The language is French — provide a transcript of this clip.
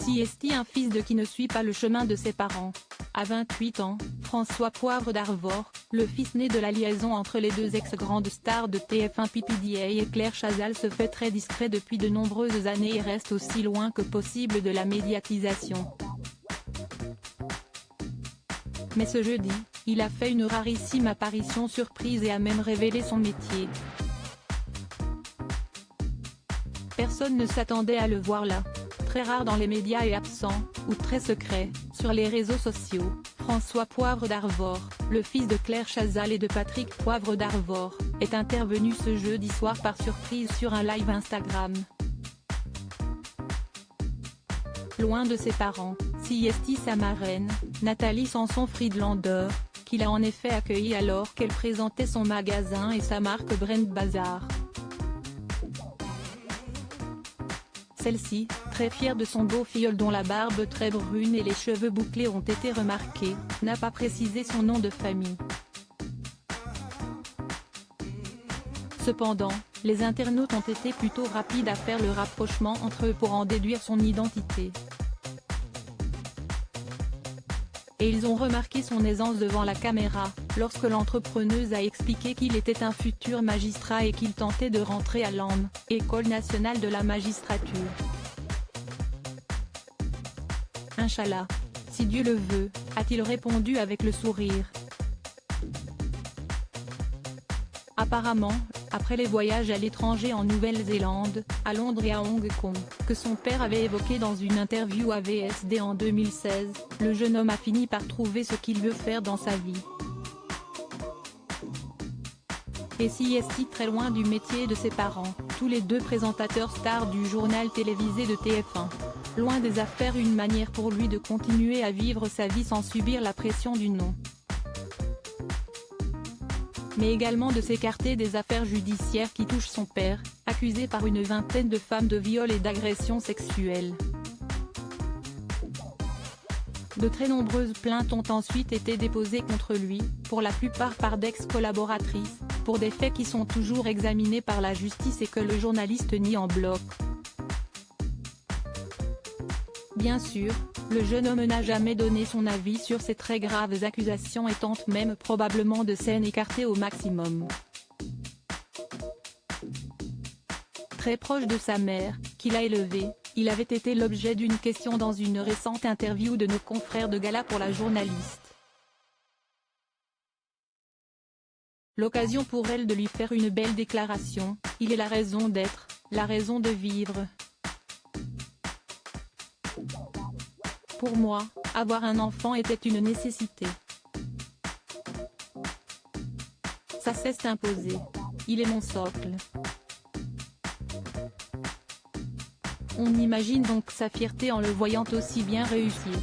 CST, un fils de qui ne suit pas le chemin de ses parents. À 28 ans, François Poivre d'Arvor, le fils né de la liaison entre les deux ex-grandes stars de TF1 PPDA et Claire Chazal, se fait très discret depuis de nombreuses années et reste aussi loin que possible de la médiatisation. Mais ce jeudi, il a fait une rarissime apparition surprise et a même révélé son métier. Personne ne s'attendait à le voir là. Très rare dans les médias et absent, ou très secret, sur les réseaux sociaux, François Poivre d'Arvor, le fils de Claire Chazal et de Patrick Poivre d'Arvor, est intervenu ce jeudi soir par surprise sur un live Instagram. Loin de ses parents, CST, sa marraine, Nathalie Sanson-Friedlander, qu'il a en effet accueilli alors qu'elle présentait son magasin et sa marque Brand Bazar. Celle-ci, très fière de son beau filleul dont la barbe très brune et les cheveux bouclés ont été remarqués, n'a pas précisé son nom de famille. Cependant, les internautes ont été plutôt rapides à faire le rapprochement entre eux pour en déduire son identité. Et ils ont remarqué son aisance devant la caméra, lorsque l'entrepreneuse a expliqué qu'il était un futur magistrat et qu'il tentait de rentrer à l'ENM, École nationale de la magistrature. Inch'Allah. Si Dieu le veut, a-t-il répondu avec le sourire. Apparemment, après les voyages à l'étranger en Nouvelle-Zélande, à Londres et à Hong Kong, que son père avait évoqué dans une interview à VSD en 2016, le jeune homme a fini par trouver ce qu'il veut faire dans sa vie. Et CST, très loin du métier de ses parents, tous les deux présentateurs stars du journal télévisé de TF1. Loin des affaires, une manière pour lui de continuer à vivre sa vie sans subir la pression du nom. Mais également de s'écarter des affaires judiciaires qui touchent son père, accusé par une vingtaine de femmes de viol et d'agressions sexuelles. De très nombreuses plaintes ont ensuite été déposées contre lui, pour la plupart par d'ex-collaboratrices, pour des faits qui sont toujours examinés par la justice et que le journaliste nie en bloc. Bien sûr, le jeune homme n'a jamais donné son avis sur ces très graves accusations et tente même probablement de s'en écarter au maximum. Très proche de sa mère, qu'il a élevée, il avait été l'objet d'une question dans une récente interview de nos confrères de Gala pour la journaliste. L'occasion pour elle de lui faire une belle déclaration: il est la raison d'être, la raison de vivre. Pour moi, avoir un enfant était une nécessité. Ça s'est imposé. Il est mon socle. On imagine donc sa fierté en le voyant aussi bien réussir.